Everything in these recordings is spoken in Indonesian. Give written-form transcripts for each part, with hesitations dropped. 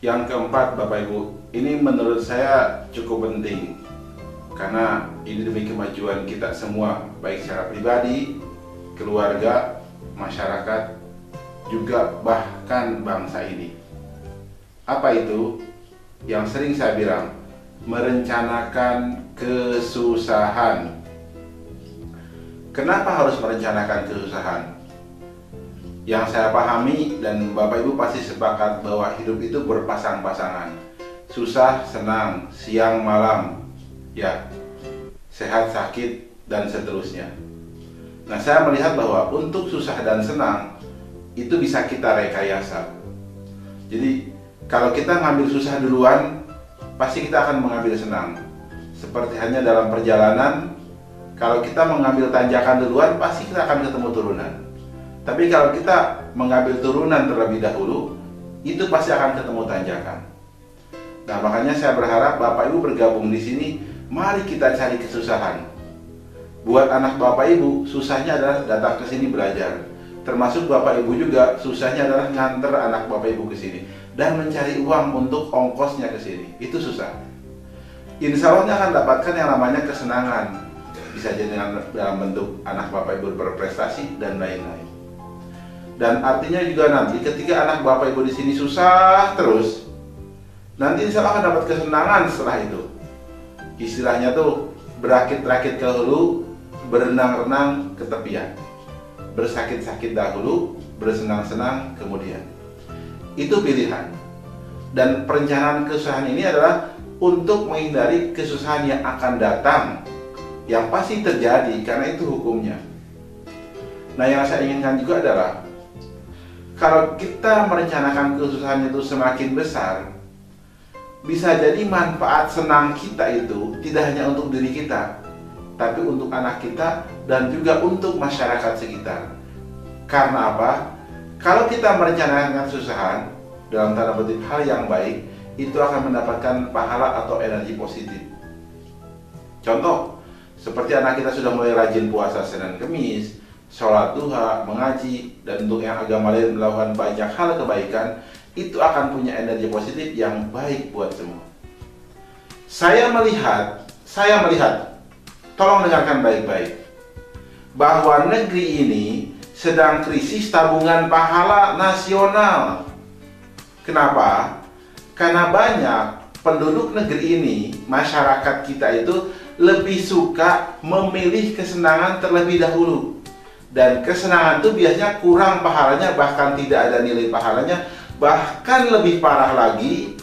Yang keempat, Bapak Ibu, ini menurut saya cukup penting karena ini demi kemajuan kita semua, baik secara pribadi, keluarga, masyarakat, juga bahkan bangsa ini. Apa itu? Yang sering saya bilang, merencanakan kesusahan. Kenapa harus merencanakan kesusahan? Yang saya pahami dan Bapak Ibu pasti sepakat bahwa hidup itu berpasang-pasangan. Susah, senang, siang, malam, ya, sehat, sakit, dan seterusnya. Nah, saya melihat bahwa untuk susah dan senang itu bisa kita rekayasa. Jadi, kalau kita ngambil susah duluan, pasti kita akan mengambil senang. Seperti hanya dalam perjalanan, kalau kita mengambil tanjakan duluan, pasti kita akan ketemu turunan. Tapi kalau kita mengambil turunan terlebih dahulu, itu pasti akan ketemu tanjakan. Nah, makanya saya berharap Bapak Ibu bergabung di sini. Mari kita cari kesusahan. Buat anak Bapak Ibu, susahnya adalah datang ke sini belajar. Termasuk Bapak Ibu juga, susahnya adalah nganter anak Bapak Ibu ke sini dan mencari uang untuk ongkosnya ke sini. Itu susah. Insya Allah akan dapatkan yang namanya kesenangan. Bisa jadi dalam bentuk anak Bapak Ibu berprestasi dan lain-lain. Dan artinya juga nanti ketika anak Bapak Ibu di sini susah terus, nanti insya Allah akan dapat kesenangan setelah itu. Istilahnya tuh berakit-rakit ke hulu, berenang-renang ke tepian. Bersakit-sakit dahulu, bersenang-senang kemudian. Itu pilihan. Dan perencanaan kesusahan ini adalah untuk menghindari kesusahan yang akan datang, yang pasti terjadi karena itu hukumnya. Nah, yang saya inginkan juga adalah kalau kita merencanakan kesusahan itu semakin besar, bisa jadi manfaat senang kita itu tidak hanya untuk diri kita, tapi untuk anak kita dan juga untuk masyarakat sekitar. Karena apa? Kalau kita merencanakan kesusahan dalam tanda kutip hal yang baik, itu akan mendapatkan pahala atau energi positif. Contoh, seperti anak kita sudah mulai rajin puasa Senin Kemis, sholat duha, mengaji, dan untuk yang agama lain melakukan banyak hal kebaikan, itu akan punya energi positif yang baik buat semua. Saya melihat, tolong dengarkan baik-baik, bahwa negeri ini sedang krisis tabungan pahala nasional. Kenapa? Karena banyak penduduk negeri ini, masyarakat kita itu lebih suka memilih kesenangan terlebih dahulu. Dan kesenangan itu biasanya kurang pahalanya, bahkan tidak ada nilai pahalanya. Bahkan lebih parah lagi,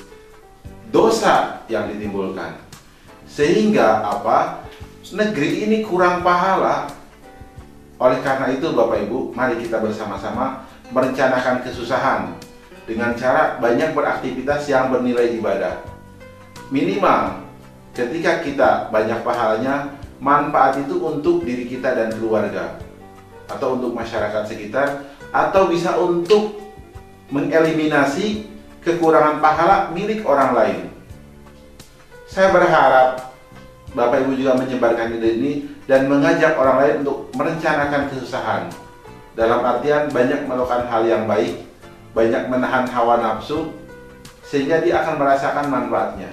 dosa yang ditimbulkan. Sehingga apa? Negeri ini kurang pahala. Oleh karena itu Bapak Ibu, mari kita bersama-sama merencanakan kesusahan dengan cara banyak beraktivitas yang bernilai ibadah. Minimal ketika kita banyak pahalanya, manfaat itu untuk diri kita dan keluarga, atau untuk masyarakat sekitar, atau bisa untuk mengeliminasi kekurangan pahala milik orang lain. Saya berharap Bapak Ibu juga menyebarkan ide ini dan mengajak orang lain untuk merencanakan kesusahan. Dalam artian banyak melakukan hal yang baik, banyak menahan hawa nafsu, sehingga dia akan merasakan manfaatnya.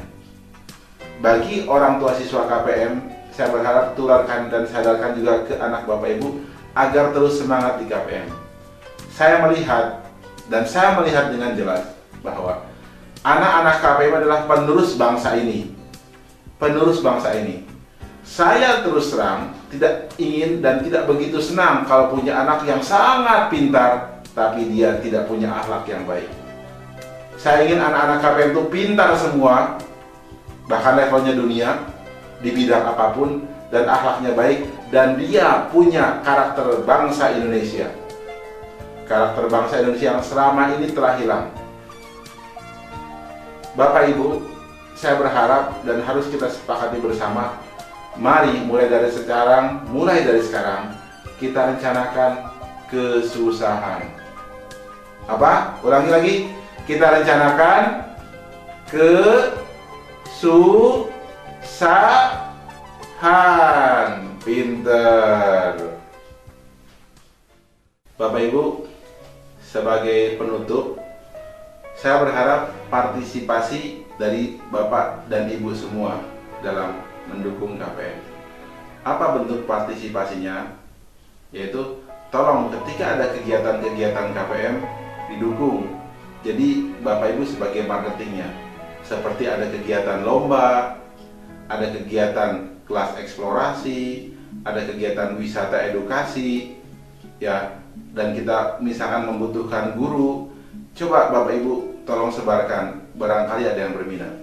Bagi orang tua siswa KPM, saya berharap tularkan dan sadarkan juga ke anak Bapak Ibu agar terus semangat di KPM. Saya melihat dengan jelas bahwa anak-anak KPM adalah penerus bangsa ini. Saya terus terang tidak ingin dan tidak begitu senang kalau punya anak yang sangat pintar tapi dia tidak punya akhlak yang baik. Saya ingin anak-anak KPM itu pintar semua, bahkan levelnya dunia di bidang apapun, dan akhlaknya baik, dan dia punya karakter bangsa Indonesia. Karakter bangsa Indonesia yang selama ini telah hilang. Bapak Ibu, saya berharap dan harus kita sepakati bersama, mari mulai dari sekarang kita rencanakan kesusahan. Apa? Ulangi lagi. Kita rencanakan kesusahan. Pinter. Bapak Ibu, sebagai penutup, saya berharap partisipasi dari Bapak dan Ibu semua dalam mendukung KPM. Apa bentuk partisipasinya? Yaitu tolong ketika ada kegiatan-kegiatan KPM didukung. Jadi Bapak Ibu sebagai marketingnya, seperti ada kegiatan lomba, ada kegiatan kelas eksplorasi, ada kegiatan wisata edukasi, ya, dan kita misalkan membutuhkan guru, coba Bapak Ibu tolong sebarkan, barangkali ada yang berminat.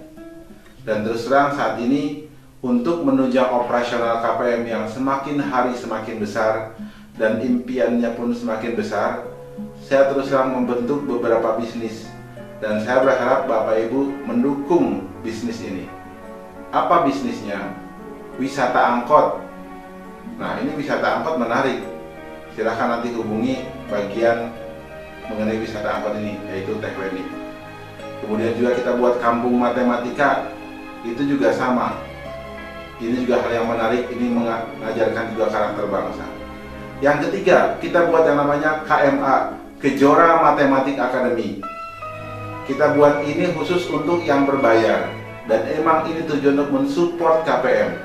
Dan terus terang saat ini untuk menunjang operasional KPM yang semakin hari semakin besar dan impiannya pun semakin besar, saya terus terang membentuk beberapa bisnis dan saya berharap Bapak Ibu mendukung bisnis ini. Apa bisnisnya? Wisata angkot. Nah, ini wisata angkot menarik. Silahkan nanti hubungi bagian mengenai wisata angkot ini, yaitu Teh Weni. Kemudian juga kita buat kampung matematika, itu juga sama. Ini juga hal yang menarik, ini mengajarkan juga karakter bangsa. Yang ketiga, kita buat yang namanya KMA, Kejora Matematik Academy. Kita buat ini khusus untuk yang berbayar, dan emang ini tujuan untuk mensupport KPM.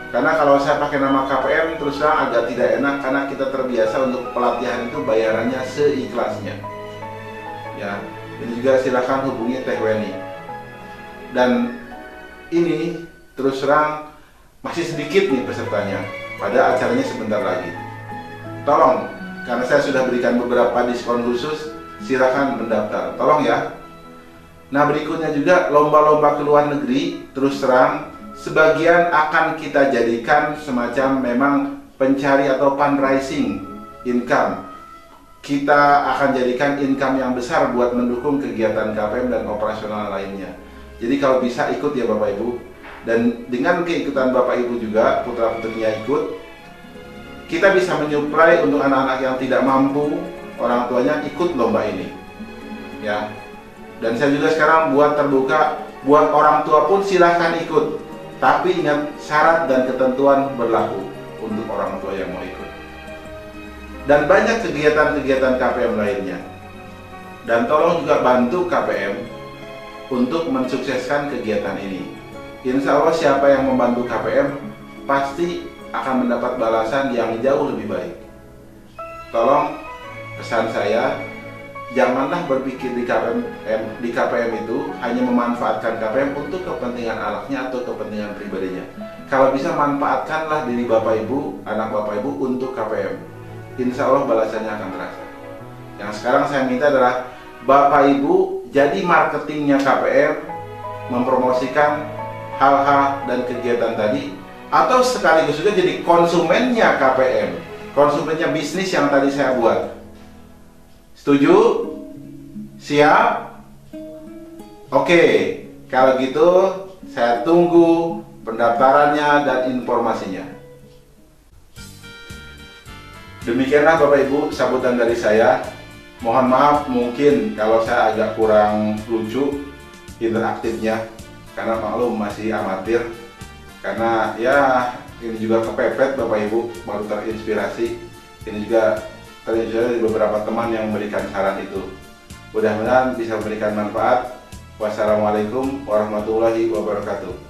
Karena kalau saya pakai nama KPM terus terang agak tidak enak, karena kita terbiasa untuk pelatihan itu bayarannya seikhlasnya. Ya, ini juga silahkan hubungi Teh Weni. Dan ini terus terang masih sedikit nih pesertanya, pada acaranya sebentar lagi. Tolong, karena saya sudah berikan beberapa diskon khusus, silakan mendaftar. Tolong ya. Nah, berikutnya juga lomba-lomba ke luar negeri, terus terang sebagian akan kita jadikan semacam memang pencari atau fundraising income. Kita akan jadikan income yang besar buat mendukung kegiatan KPM dan operasional lainnya. Jadi kalau bisa ikut ya Bapak Ibu. Dan dengan keikutan Bapak Ibu juga, putra-putrinya ikut, kita bisa menyuplai untuk anak-anak yang tidak mampu, orang tuanya ikut lomba ini. Ya. Dan saya juga sekarang buat terbuka, buat orang tua pun silahkan ikut. Tapi ingat, syarat dan ketentuan berlaku untuk orang tua yang mau ikut. Dan banyak kegiatan-kegiatan KPM lainnya. Dan tolong juga bantu KPM untuk mensukseskan kegiatan ini. Insya Allah siapa yang membantu KPM pasti akan mendapat balasan yang jauh lebih baik. Tolong, pesan saya, janganlah berpikir di KPM itu hanya memanfaatkan KPM untuk kepentingan anaknya atau kepentingan pribadinya. Kalau bisa manfaatkanlah diri Bapak Ibu, anak Bapak Ibu untuk KPM. Insya Allah balasannya akan terasa. Yang sekarang saya minta adalah Bapak Ibu jadi marketingnya KPM, mempromosikan hal-hal dan kegiatan tadi, atau sekaligus juga jadi konsumennya KPM, konsumennya bisnis yang tadi saya buat. Setuju? Siap? Oke, kalau gitu saya tunggu pendaftarannya dan informasinya. Demikianlah Bapak Ibu sambutan dari saya. Mohon maaf mungkin kalau saya agak kurang lucu interaktifnya, karena maklum masih amatir. Karena ya ini juga kepepet Bapak Ibu, baru terinspirasi. Ini juga terinspirasi dari beberapa teman yang memberikan saran itu. Mudah-mudahan bisa memberikan manfaat. Wassalamualaikum warahmatullahi wabarakatuh.